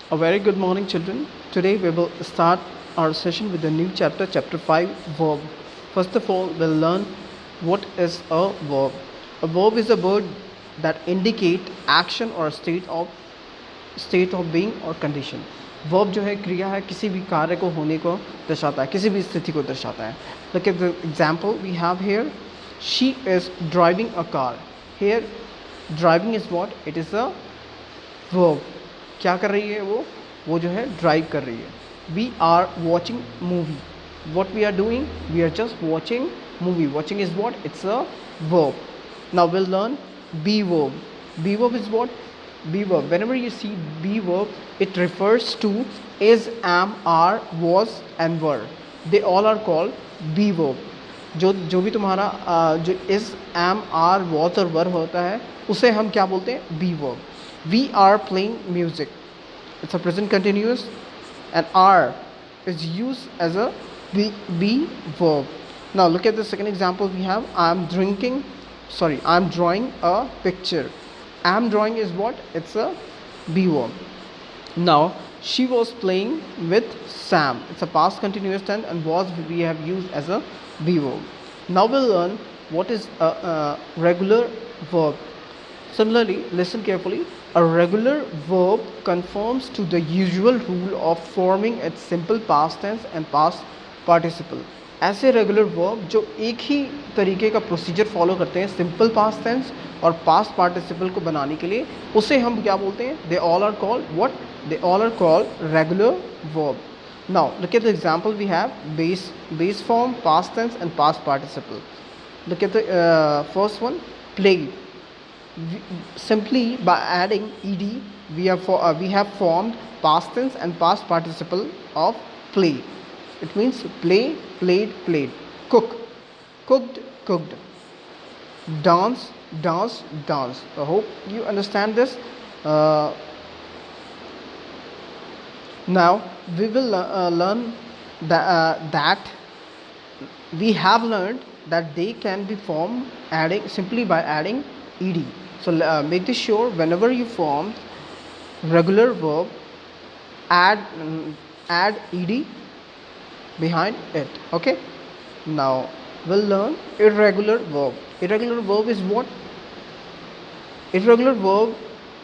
A very good morning, children. Today we will start our session with a new chapter, chapter 5, verb. First of all, we'll learn what is a verb. A verb is a word that indicate action or state of being or condition. Verb जो है क्रिया है, किसी भी कार्य को होने को दर्शाता है, किसी भी स्थिति को दर्शाता है. Look at the example we have here. She is driving a car. Here driving is what? It is a verb. क्या कर रही है वो जो है ड्राइव कर रही है. We are watching movie. What we are doing? We are just watching movie. Watching is what? It's a verb. Now will learn be verb. Be verb is what? Be verb. whenever you see be verb, it refers to is, am, are, was and were. they all are called be verb. जो भी तुम्हारा जो is, am, are, was और were होता है, उसे हम क्या बोलते हैं? Be verb. We are playing music. It's a present continuous, and are is used as a be verb. Now look at the second example we have. I'm drawing a picture. I'm drawing is what? It's a be verb. Now she was playing with Sam. It's a past continuous tense, and was we have used as a be verb. Now we'll learn what is a regular verb. Similarly, listen carefully. A regular verb conforms to the usual rule of forming its simple past tense and past participle. ऐसे regular verb जो एक ही तरीके का procedure follow करते हैं simple past tense और past participle को बनाने के लिए, उसे हम क्या बोलते हैं? They all are called what? They all are called regular verb. Now look at the example we have. Base form, past tense and past participle. Look at the first one, play. Simply by adding ed, we have formed past tense and past participle of play. It means play, played, played. Cook, cooked, cooked. Dance, danced, danced. I hope you understand this. Now we will learn that we have learned that they can be formed simply by adding ed. So make this sure whenever you form regular verb, add ed behind it. Okay. Now we'll learn irregular verb. Irregular verb is what? Irregular verb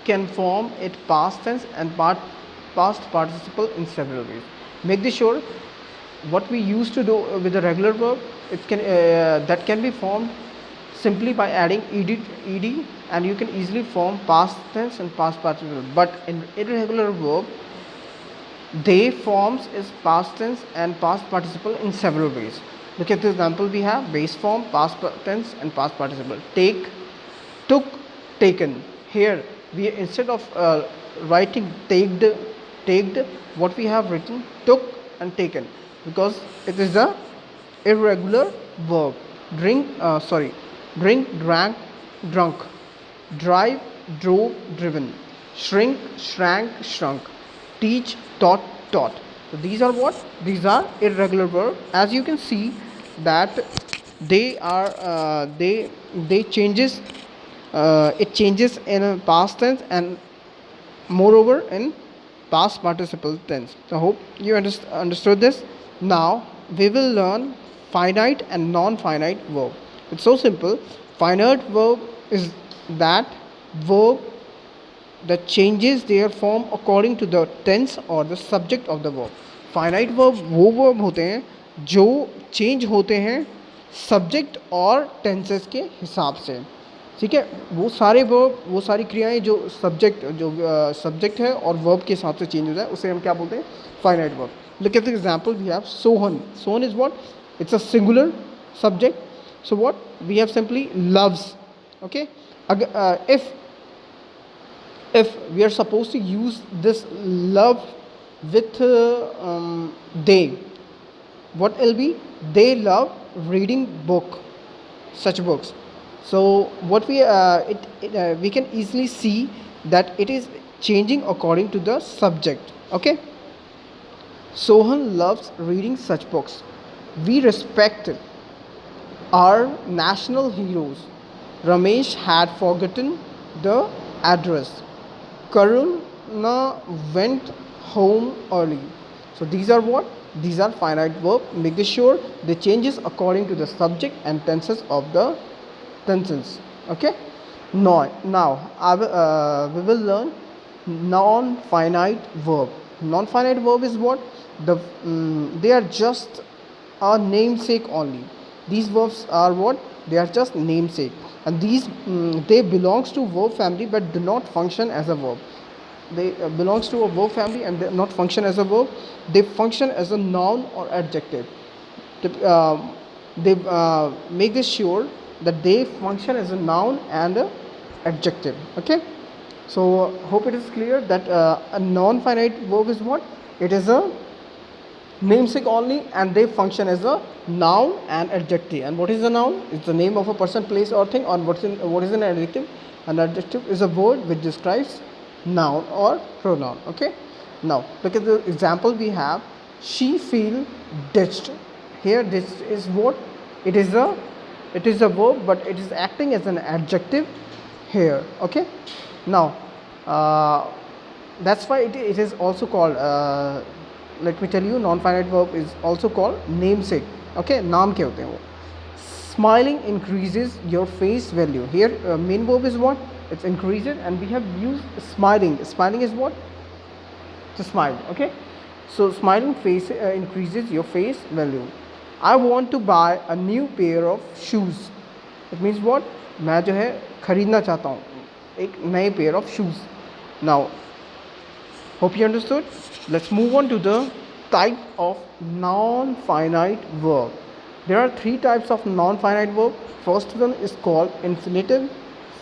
can form its past tense and past participle in several ways. Make this sure what we used to do with the regular verb. It can that can be formed simply by adding ed, and you can easily form past tense and past participle. But in irregular verb, they forms is past tense and past participle in several ways. Look at the example we have. Base form, past tense and past participle. Take, took, taken. Here we, instead of writing taked, what we have written? Took and taken, because it is a irregular verb. Drink, drank, drunk. Drive, drove, driven. Shrink, shrank, shrunk. Teach, taught, taught. So these are what? These are irregular verbs. As you can see that they are they changes. It changes in a past tense and moreover in past participle tense. So I hope you understood this. Now we will learn finite and non-finite verb. It's so simple. Finite verb is that verb that changes their form according to the tense or the subject of the verb. Finite verb वो verb होते हैं जो change होते हैं subject और tenses के हिसाब से. ठीक है, वो सारे verb, वो सारी क्रियाएं जो subject है और verb के हिसाब से change हो जाए, उसे हम क्या बोलते हैं? Finite verb. Look at the example we have. Sohan. Sohan is what? It's a singular subject. So what? We have simply loves. Okay. If we are supposed to use this love with they, what will be? They love reading such books. So what we can easily see that it is changing according to the subject. Okay. Sohan loves reading such books. We respect our national heroes. Ramesh had forgotten the address. Karuna went home early. So these are what? These are finite verb. Make sure they changes according to the subject and tenses of the tenses. Okay. Now we will learn non-finite verb. Non-finite verb is what? They are just a namesake only. These verbs are what? They are just namesake, and these they belongs to verb family but do not function as a verb. They belongs to a verb family and they not function as a verb. They function as a noun or adjective. They make this sure that they function as a noun and a adjective. Okay. So hope it is clear that a non-finite verb is what? It is a namesake only, and they function as a noun and adjective. And what is a noun? It's the name of a person, place, or thing. And what is an adjective? An adjective is a word which describes noun or pronoun. Okay. Now look at the example we have. She feel ditched. Here ditched is what? It is a verb, but it is acting as an adjective here. Okay. Now that's why it is also called let me tell you, non-finite verb is also called namesake. Okay, नाम क्या होते हैं वो? Smiling increases your face value. Here main verb is what? It's increases, and we have used smiling. Smiling is what? To smile. Okay, so smiling face increases your face value. I want to buy a new pair of shoes. It means what? मैं जो है खरीदना चाहता हूँ एक नए pair of shoes. Now hope you understood. Let's move on to the type of non-finite verb. There are three types of non-finite verb. First one is called infinitive,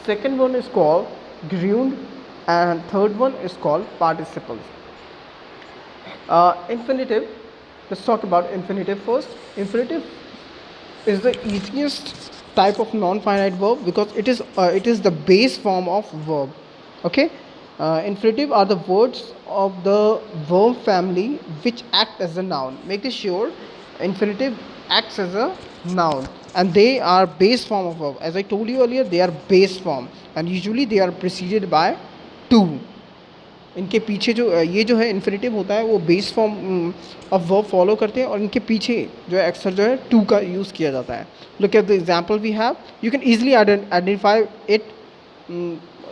second one is called gerund, and third one is called participles. Infinitive, let's talk about infinitive first. Infinitive is the easiest type of non-finite verb because it is the base form of verb. Okay. Infinitive are the words of the verb family which act as a noun. Make this sure infinitive acts as a noun, and they are base form of verb. As I told you earlier, they are base form, and usually they are preceded by to. इनके पीछे जो ये जो है infinitive होता है वो base form of verb follow करते हैं, और इनके पीछे जो है अक्सर जो है टू का यूज़ किया जाता है. Look at the example we have. You can easily identify it.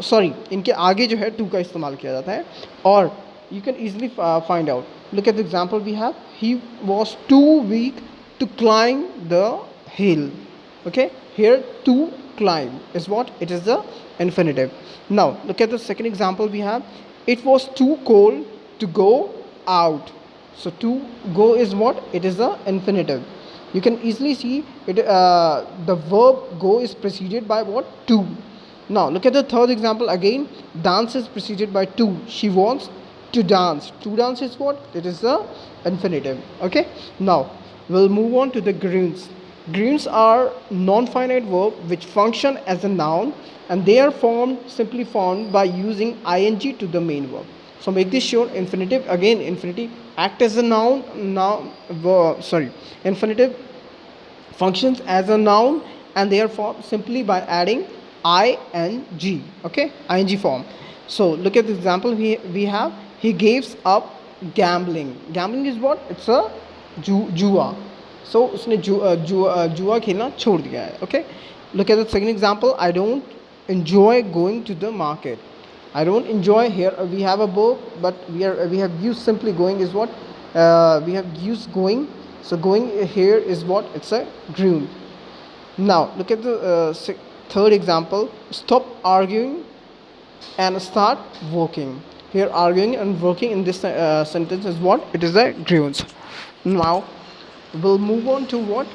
Sorry, इनके आगे जो है टू का इस्तेमाल किया जाता है, और you can easily find out. Look at the example we have. He was too weak to climb the hill. Okay, here to climb is what? It is the infinitive. Now look at the second example we have. It was too cold to go out. So to go is what? It is the infinitive. You can easily see it. The verb go is preceded by what? To. Now look at the third example again. Dance is preceded by to. She wants to dance. To dance is what? It is the infinitive. Okay. Now we'll move on to the gerunds. Gerunds are non-finite verb which function as a noun, and they are simply formed by using ing to the main verb. So make this sure. Infinitive, again infinitive act as a noun. Infinitive functions as a noun, and they are formed simply by adding ing. Okay, ing form. So look at the example we have. He gives up gambling. Gambling is what? It's a जुआ. सो उसने जुआ खेलना छोड़ दिया है. Okay. Look at the second example. I don't enjoy going to the market. I don't enjoy, here we have a verb but we have used simply going is what we have used going. So going here is what? It's a gerund. Now look at the third example. Stop arguing and start working. Here arguing and working in this sentence is what? It is a gerund. Now we'll move on to what?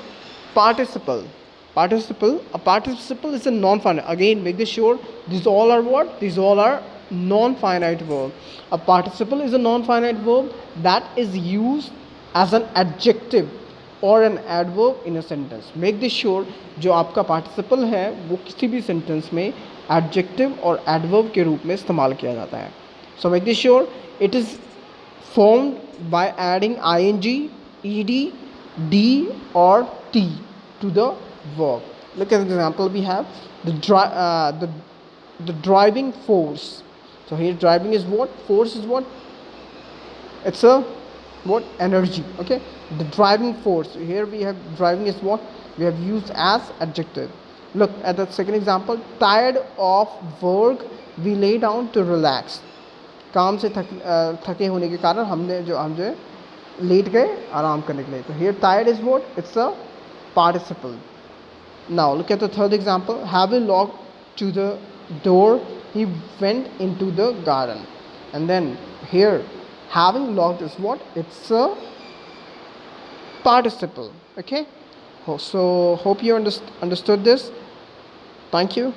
Participle. A participle is a non-finite. Again, make this sure. These all are what? These all are non-finite verb. A participle is a non-finite verb that is used as an adjective or an adverb in a sentence. Make this sure. जो आपका participle है वो किसी भी sentence में adjective और adverb के रूप में इस्तेमाल किया जाता है. So make this sure. It is formed by adding ing, ed, d or t to the verb. Look at the example we have. The driving force. So here driving is what? Force is what? It's a what? Energy. Okay, the driving force. Here we have driving is what we have used as adjective. Look at the second example. Tired of work, we lay down to relax. काम से थके होने के कारण हम जो है late गए आराम करने के लिए. तो here tired is what? It's a participle. Now look at the third example. Having locked to the door, he went into the garden. And then here, having locked is what? It's a participle. Okay. So hope you understood this. Thank you.